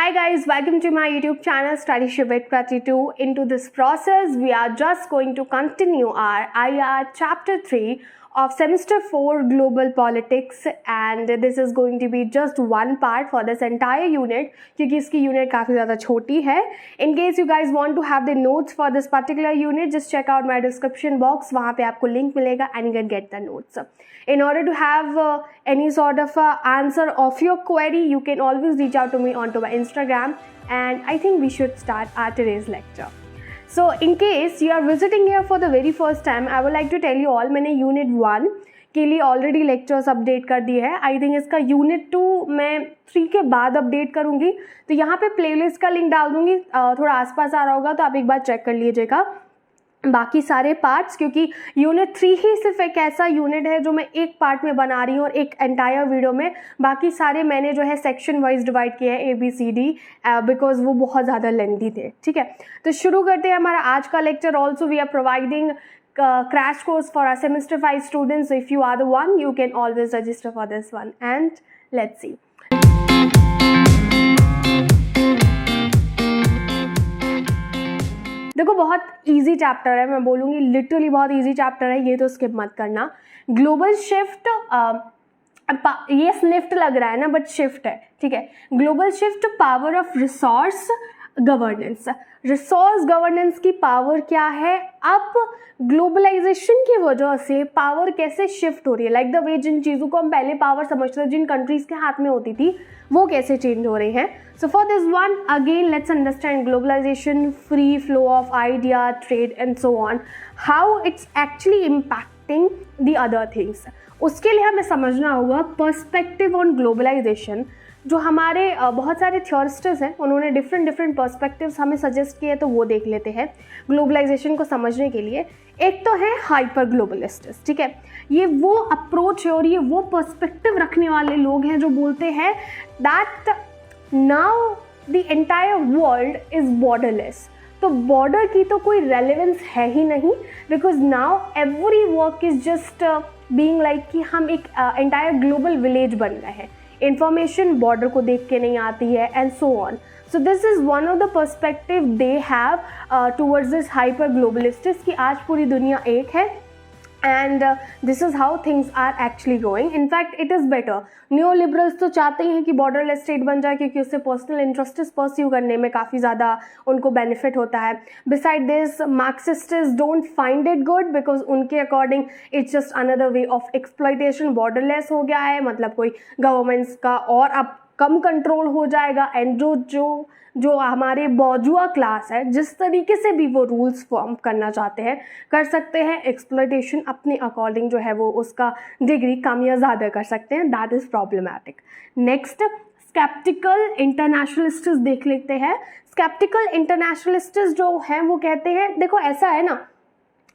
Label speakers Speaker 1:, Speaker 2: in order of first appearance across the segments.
Speaker 1: Hi guys, welcome to my YouTube channel Studyship with Prati 2. Into this process, we are just going to continue our IR Chapter 3 of Semester 4 Global Politics, and this is going to be just one part for this entire unit क्योंकि इसकी unit काफ़ी ज़्यादा छोटी है. In case you guys want to have the notes for this particular unit, just check out my description box. वहाँ पे आपको link मिलेगा and you can get the notes. In order to have any sort of answer of your query, you can always reach out to me onto my Instagram, and I think we should start our today's lecture. So in case you are visiting here for the very first time, I would like to tell you all, मैंने unit 1 के लिए already lectures update कर दिए हैं. I think इसका unit 2 मैं 3 के बाद अपडेट करूँगी, तो यहाँ पे प्लेलिस्ट का लिंक डाल दूँगी. थोड़ा आसपास आ रहा होगा तो आप एक बार चेक कर लीजिएगा बाकी सारे पार्ट्स, क्योंकि यूनिट 3 ही सिर्फ एक ऐसा यूनिट है जो मैं एक पार्ट में बना रही हूँ और एक एंटायर वीडियो में. बाकी सारे मैंने जो है सेक्शन वाइज डिवाइड किए हैं ABCD, बिकॉज वो बहुत ज़्यादा लेंथी थे. ठीक है, तो शुरू करते हैं हमारा आज का lecture. Also we are providing crash course for our semester 5 students, so if you are the one, you can always register for this one, and let's see. देखो, बहुत इजी चैप्टर है, मैं बोलूँगी लिटरली बहुत इजी चैप्टर है, ये तो skip मत करना. ग्लोबल शिफ्ट, ये स्निफ्ट लग रहा है ना, बट शिफ्ट है. ठीक है, global shift, power of resource governance. Resource governance की पावर क्या है? अब ग्लोबलाइजेशन की वजह से पावर कैसे शिफ्ट हो रही है, लाइक द वे जिन चीज़ों को हम पहले पावर समझते थे, जिन कंट्रीज के हाथ में होती थी, वो कैसे चेंज हो रही हैं. So for this one again let's understand globalization, free flow of idea, trade and so on, how it's actually impacting the other things. उसके लिए हमें समझना होगा पर्सपेक्टिव ऑन ग्लोबलाइजेशन. जो हमारे बहुत सारे थियोरिस्ट्स हैं, उन्होंने डिफरेंट पर्सपेक्टिव्स हमें सजेस्ट किए, तो वो देख लेते हैं ग्लोबलाइजेशन को समझने के लिए. एक तो है हाइपर ग्लोबलिस्ट्स. ठीक है, ये वो अप्रोच है और ये वो पर्सपेक्टिव रखने वाले लोग हैं जो बोलते हैं that now the entire world is borderless. तो बॉर्डर की तो कोई रेलेवेंस है ही नहीं, because now every work is just being like कि हम एक एंटायर ग्लोबल विलेज बन गए हैं. इंफॉर्मेशन बॉर्डर को देख के नहीं आती है, and so on. So this is one of the perspective they have towards this hyper globalists कि आज पूरी दुनिया एक है, and this is how things are actually going. In fact it is better. New liberals तो चाहते ही हैं कि बॉर्डरलेस स्टेट बन जाए, क्योंकि उससे पर्सनल इंटरेस्ट्स परस्यू करने में काफ़ी ज़्यादा उनको बेनिफिट होता है. Beside this Marxists don't find it good, because उनके according it's just another way of exploitation. Borderless हो गया है मतलब कोई गवर्नमेंट्स का और अब कम कंट्रोल हो जाएगा, एंड जो हमारे बौजुआ क्लास है, जिस तरीके से भी वो रूल्स फॉर्म करना चाहते हैं कर सकते हैं. एक्सप्लॉइटेशन अपने अकॉर्डिंग जो है वो उसका डिग्री कम या ज़्यादा कर सकते हैं. That is problematic. Next, sceptical internationalists देख लेते हैं. स्केप्टिकल इंटरनेशनलिस्ट्स जो हैं वो कहते हैं, देखो ऐसा है ना,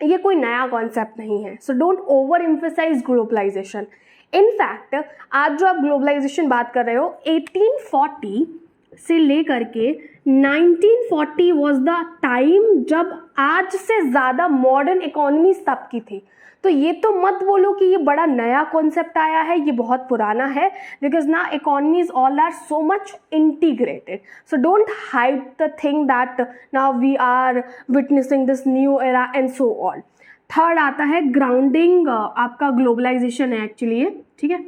Speaker 1: ये कोई नया कॉन्सेप्ट नहीं है, so don't over emphasize globalization. In fact आज जो आप ग्लोबलाइजेशन बात कर रहे हो, 1840 से लेकर के 1940 वॉज द टाइम जब आज से ज़्यादा मॉडर्न इकोनॉमीज तब की थी. तो ये तो मत बोलो कि ये बड़ा नया कॉन्सेप्ट आया है, ये बहुत पुराना है, बिकॉज ना economies all are so much integrated. So don't hide the thing that now we are witnessing this new era and so on. Third आता है ग्राउंडिंग, आपका ग्लोबलाइजेशन है एक्चुअली ये. ठीक है,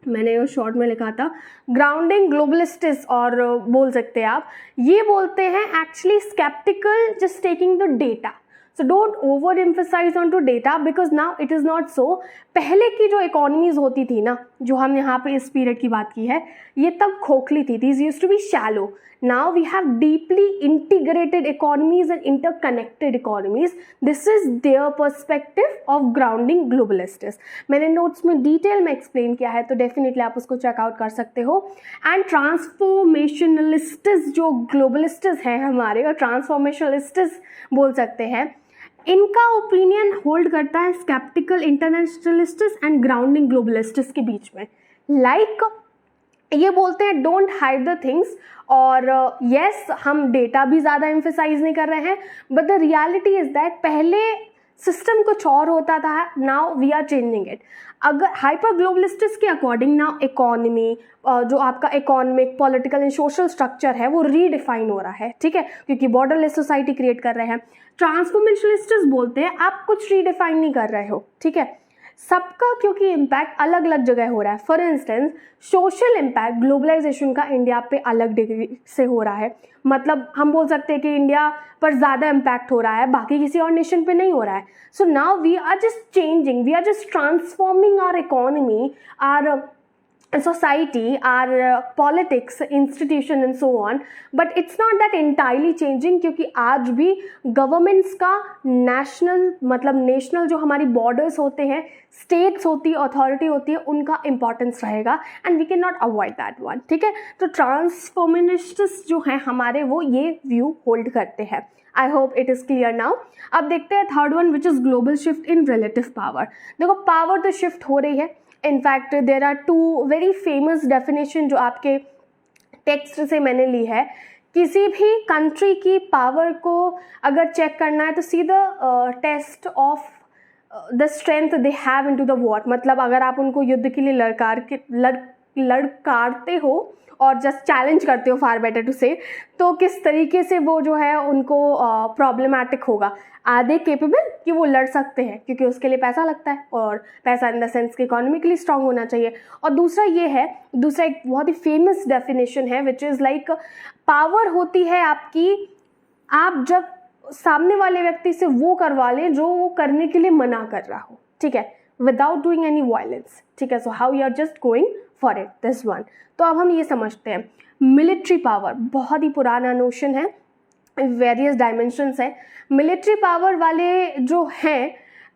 Speaker 1: मैंने वो शॉर्ट में लिखा था ग्राउंडिंग ग्लोबलिस्ट्स, और बोल सकते हैं आप. ये बोलते हैं actually skeptical just taking the data. So don't over emphasize on to data, because now it is not so. पहले की जो इकोनॉमीज होती थी ना, जो हम यहाँ पे इस पीरियड की बात की है, ये तब खोखली थी. These used to be shallow. Now we have deeply integrated economies and interconnected economies. This is their perspective of grounding globalists. मैंने नोट्स में डिटेल में एक्सप्लेन किया है, तो डेफिनेटली आप उसको चेकआउट कर सकते हो. एंड ट्रांसफॉर्मेशनलिस्ट्स जो ग्लोबलिस्ट्स हैं हमारे, और ट्रांसफॉर्मेशनलिस्ट्स बोल सकते हैं, इनका ओपिनियन होल्ड करता है skeptical internationalists and grounding globalists के बीच में. लाइक ये बोलते हैं डोंट हाइड द थिंग्स, और यस हम डेटा भी ज़्यादा एम्फेसाइज नहीं कर रहे हैं, but the reality is that पहले सिस्टम कुछ और होता था, now we are changing it. अगर हाइपर ग्लोबलिस्टिक्स के अकॉर्डिंग नाउ इकोनॉमी, जो आपका economic, political and social structure है वो रीडिफाइन हो रहा है, ठीक है, क्योंकि बॉर्डरलेस सोसाइटी क्रिएट कर रहे हैं। ट्रांसफॉर्मेशनलिस्ट्स बोलते हैं आप कुछ रीडिफाइन नहीं कर रहे हो, ठीक है, सबका क्योंकि इम्पैक्ट अलग अलग जगह हो रहा है। For instance social impact globalization का इंडिया पे अलग डिग्री से हो रहा है, मतलब हम बोल सकते हैं कि इंडिया पर ज़्यादा इम्पैक्ट हो रहा है, बाकी किसी और नेशन पे नहीं हो रहा है। So now we are just changing, we are just transforming our economy, our society, our politics, institution and so on, but it's not that entirely changing, क्योंकि आज भी गवर्नमेंट्स का नेशनल, मतलब नेशनल जो हमारी बॉर्डर्स होते हैं, स्टेट्स होती है, अथॉरिटी होती है, उनका इंपॉर्टेंस रहेगा and we can not avoid that one, ठीक है। तो ट्रांसफॉर्मिस्ट्स जो हैं हमारे, वो ये व्यू होल्ड करते हैं। I hope it is clear now. अब देखते हैं third one which is global shift in relative power. देखो पावर तो शिफ्ट हो रही है, in fact there are two very famous definition जो आपके टेक्स्ट से मैंने ली है। किसी भी कंट्री की पावर को अगर चेक करना है तो see the test of the strength they have into the war, मतलब अगर आप उनको युद्ध के लिए लड़कारते हो और जस्ट चैलेंज करते हो, फार बेटर टू से, तो किस तरीके से वो जो है उनको प्रॉब्लमाटिक होगा। आर दे केपेबल कि वो लड़ सकते हैं, क्योंकि उसके लिए पैसा लगता है, और पैसा इन द सेंस कि इकोनॉमिकली स्ट्रांग होना चाहिए। और दूसरा ये है, दूसरा एक बहुत ही फेमस डेफिनेशन है विच इज़ लाइक पावर होती है आपकी, आप जब सामने वाले व्यक्ति से वो करवा लें जो वो करने के लिए मना कर रहा हो, ठीक है, विदाउट डूइंग एनी वायलेंस, ठीक है। So how you are just going for it, this one. तो अब हम ये समझते हैं मिलिट्री पावर, बहुत ही पुराना नोशन है, वेरियस डायमेंशंस है। मिलिट्री पावर वाले जो हैं,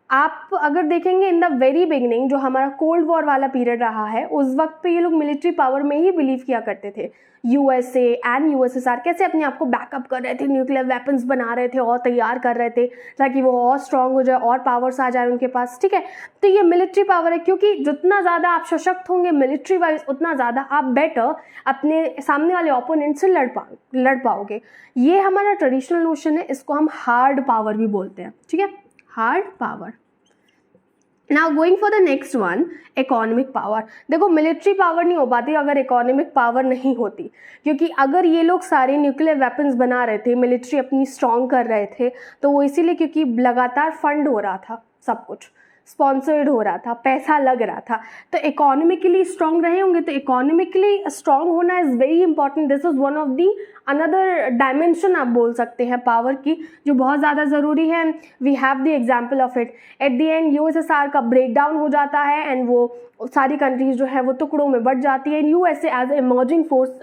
Speaker 1: आप अगर देखेंगे इन द वेरी बिगिनिंग जो हमारा कोल्ड वॉर वाला पीरियड रहा है, उस वक्त पे ये लोग मिलिट्री पावर में ही बिलीव किया करते थे। यूएसए एंड यूएसएसआर कैसे अपने आप को बैकअप कर रहे थे, न्यूक्लियर वेपन्स बना रहे थे और तैयार कर रहे थे ताकि वो और स्ट्रांग हो जाए और पावर्स आ जाए उनके पास, ठीक है। तो ये मिलिट्री पावर है, क्योंकि जितना ज़्यादा आप सशक्त होंगे मिलिट्री वाइज, उतना ज़्यादा आप बेटर अपने सामने वाले ओपोनेंट से लड़ पाओगे। ये हमारा ट्रेडिशनल नोशन है, इसको हम हार्ड पावर भी बोलते हैं, ठीक है, hard power. Now going for the next one, economic power. देखो मिलिट्री पावर नहीं हो पाती अगर इकोनॉमिक पावर नहीं होती, क्योंकि अगर ये लोग सारे न्यूक्लियर वेपन्स बना रहे थे, मिलिट्री अपनी स्ट्रॉन्ग कर रहे थे, तो वो इसीलिए क्योंकि लगातार फंड हो रहा था, सब कुछ स्पॉन्सर्ड हो रहा था, पैसा लग रहा था, तो इकोनॉमिकली स्ट्रॉन्ग रहे होंगे। तो इकोनॉमिकली स्ट्रॉन्ग होना is very important, this is one of the another dimension आप बोल सकते हैं पावर की, जो बहुत ज़्यादा ज़रूरी है। We have the example of it. At the end USSR का ब्रेक डाउन हो जाता है एंड वो सारी कंट्रीज जो है वो टुकड़ों में बढ़ जाती है, यूएसए एज इमर्जिंग फोर्स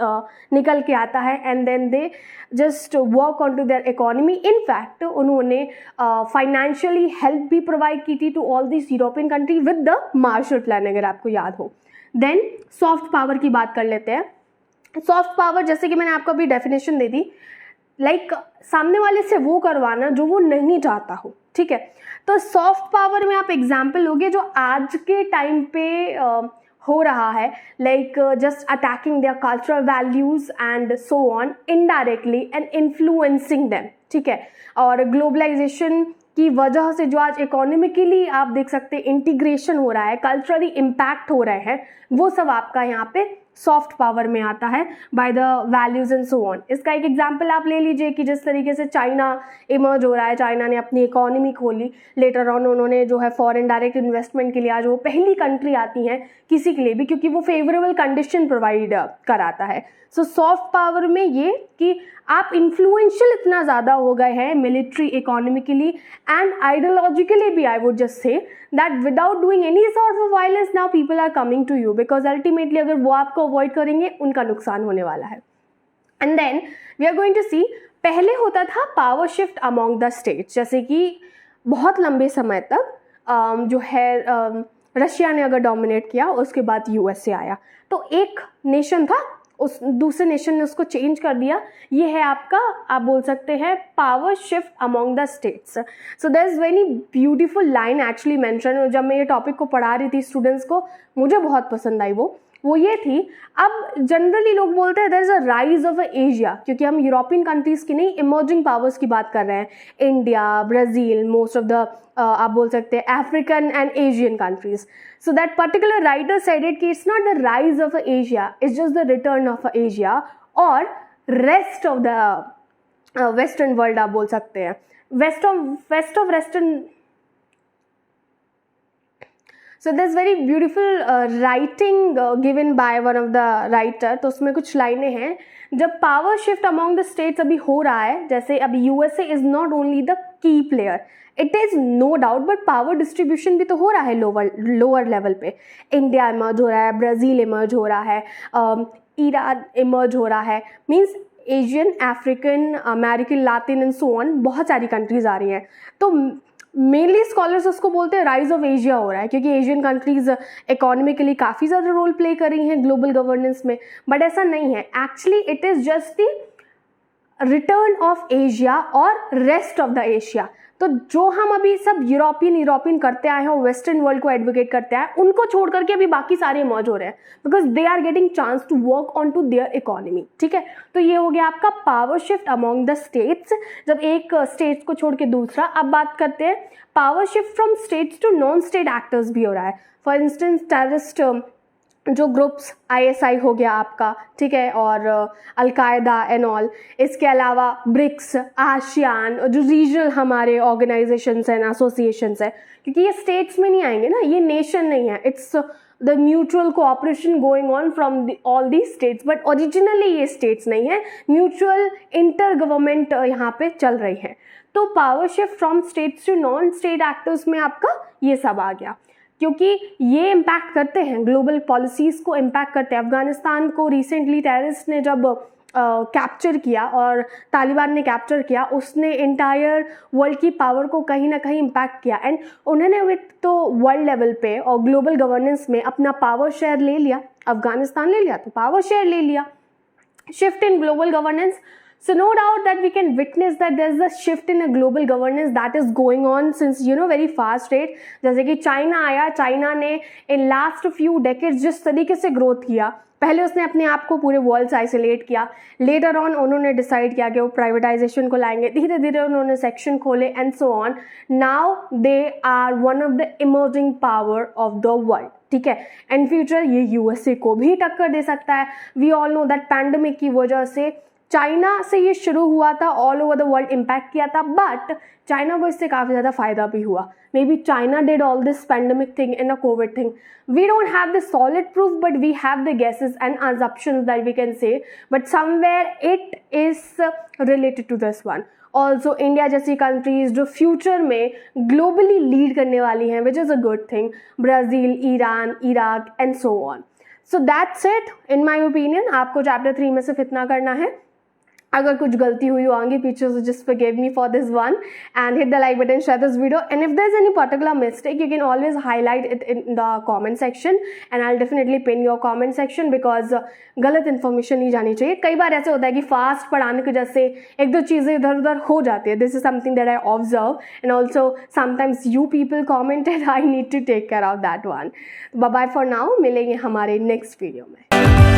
Speaker 1: निकल के आता है and then they just work on to their economy. In fact उन्होंने फाइनेंशियली हेल्प भी प्रोवाइड की थी to all this European country with the Marshall plan, अगर आपको याद हो। देन सॉफ्ट पावर की बात कर लेते हैं। सॉफ्ट पावर, जैसे कि मैंने आपको अभी डेफिनेशन दे दी, लाइक सामने वाले से वो करवाना जो वो नहीं चाहता हो, ठीक है। तो सॉफ्ट पावर में आप एग्जाम्पल लोगे जो आज के टाइम पे हो रहा है, like just attacking their cultural values and so on indirectly and influencing them, ठीक है। और ग्लोबलाइजेशन की वजह से जो आज इकोनॉमिकली आप देख सकते हैं इंटीग्रेशन हो रहा है, कल्चरली इम्पैक्ट हो रहे हैं, वो सब आपका यहाँ पे सॉफ्ट पावर में आता है by the values and so on. इसका एक एग्जांपल आप ले लीजिए कि जिस तरीके से चाइना इमर्ज हो रहा है, चाइना ने अपनी इकोनॉमी खोली, लेटर ऑन उन्होंने जो है फॉरेन डायरेक्ट इन्वेस्टमेंट के लिए आज वो पहली कंट्री आती हैं किसी के लिए भी, क्योंकि वो फेवरेबल कंडीशन प्रोवाइड कराता है। सो सॉफ्ट पावर में ये कि आप इन्फ्लुएंशियल इतना ज़्यादा हो गए हैं मिलिट्री, इकोनॉमिकली एंड आइडियोलॉजिकली भी, I would just say that without doing any sort of violence now people are coming to you, because ultimately अगर वो आपको अवॉइड करेंगे उनका नुकसान होने वाला है। And then we are going to see, पहले होता था power shift among the states, जैसे कि बहुत लंबे समय तक जो है रशिया ने अगर डोमिनेट किया, उसके बाद यूएसए आया, तो एक नेशन था, उस दूसरे नेशन ने उसको चेंज कर दिया। ये है आपका, आप बोल सकते हैं, power shift among the states. So there is very beautiful line actually mention, जब मैं ये टॉपिक को पढ़ा रही थी स्टूडेंट्स को, मुझे बहुत पसंद आई वो वो ये थी, अब जनरली लोग बोलते हैं there is a rise of Asia, क्योंकि हम यूरोपियन कंट्रीज की नहीं, इमर्जिंग पावर्स की बात कर रहे हैं, India, Brazil, most of the आप बोल सकते हैं African and Asian countries. So that particular writer said it कि it's not the rise of Asia, it's just the return of Asia और rest of the western world आप बोल सकते हैं, west of western. So this very beautiful writing given by one of the writer. तो उसमें कुछ लाइनें हैं, जब power shift among the states अभी हो रहा है, जैसे अभी USA is not only the key player, it is no doubt, but power distribution भी तो हो रहा है लोअर लेवल पे. इंडिया इमर्ज हो रहा है, ब्राज़ील इमर्ज हो रहा है, ईरान इमर्ज हो रहा है, means Asian, African, American, Latin and so on, बहुत सारी कंट्रीज आ रही हैं. तो मेनली स्कॉलर्स उसको बोलते हैं राइज ऑफ एशिया हो रहा है, क्योंकि एशियन कंट्रीज इकोनॉमिकली काफ़ी ज़्यादा रोल प्ले कर रही हैं ग्लोबल गवर्नेंस में. बट ऐसा नहीं है, actually it is just the return of Asia और रेस्ट ऑफ द एशिया. तो जो हम अभी सब यूरोपियन करते आए हैं और वेस्टर्न वर्ल्ड को एडवोकेट करते आए, उनको छोड़ करके अभी बाकी सारे इमर्ज हो रहे हैं, because they are getting chance to work on to their economy. ठीक है, तो ये हो गया आपका power shift among the states, जब एक स्टेट्स को छोड़ के दूसरा. अब बात करते हैं power shift from states to non state actors भी हो रहा है. फॉर इंस्टेंस टेररिस्ट जो ग्रुप्स, ISI हो गया आपका, ठीक है, और अलकायदा एंड ऑल, इसके अलावा ब्रिक्स, आसियान, जो रीजनल हमारे ऑर्गेनाइजेशंस हैं, एसोसिएशंस हैं, क्योंकि ये स्टेट्स में नहीं आएंगे ना, ये नेशन नहीं है, it's the mutual cooperation going on from all the states, but originally ये स्टेट्स नहीं है, म्यूचुअल इंटर गवर्नमेंट यहाँ पे चल रही है. तो power shift from states to non state actors में आपका ये सब आ गया, क्योंकि ये इम्पैक्ट करते हैं, ग्लोबल पॉलिसीज़ को इम्पैक्ट करते हैं. अफगानिस्तान को रिसेंटली टेररिस्ट ने जब कैप्चर किया और तालिबान ने कैप्चर किया, उसने इंटायर वर्ल्ड की पावर को कहीं ना कहीं इम्पैक्ट किया. एंड उन्होंने विथ तो वर्ल्ड लेवल पे और ग्लोबल गवर्नेंस में अपना पावर शेयर ले लिया. अफगानिस्तान ले लिया तो पावर शेयर ले लिया. Shift in global governance. So no doubt that we can witness that there's a shift in a global governance that is going on since very fast rate. जैसे कि China आया, चाइना ने in last few decades जिस तरीके से growth किया, पहले उसने अपने आप को पूरे वर्ल्ड से आइसोलेट किया, लेटर ऑन उन्होंने डिसाइड किया कि वो प्राइवेटाइजेशन को लाएंगे, धीरे धीरे उन्होंने सेक्शन खोले and so on. Now they are one of the emerging power of the world. ठीक है, एंड फ्यूचर ये यूएसए को भी टक्कर दे सकता है. We all know that pandemic की वजह से चाइना से ये शुरू हुआ था, all over the world impact किया था, बट चाइना को इससे काफ़ी ज़्यादा फायदा भी हुआ. May be China did all this pandemic thing and a covid thing. We don't have the solid proof, but we have the guesses and assumptions that we can say, but somewhere it is related to this one. Also India जैसी countries जो future में globally lead करने वाली हैं, which is a good thing, Brazil, Iran, Iraq and so on. So that's it in my opinion. आपको chapter 3 में सिर्फ इतना करना है. अगर कुछ गलती हुई हो आगे पीछे, so just forgive me for this one and hit the like button, share this video, and if there's any particular mistake you can always highlight it in the comment section and I'll definitely pin your comment section because गलत information नहीं जानी चाहिए. कई बार ऐसे होता है कि fast पढ़ाने की वजह से एक दो चीज़ें इधर उधर हो जाती है. This is something that I observe and also sometimes you people commented, I need to take care of that one. Bye bye for now, मिलेंगे हमारे नेक्स्ट वीडियो में.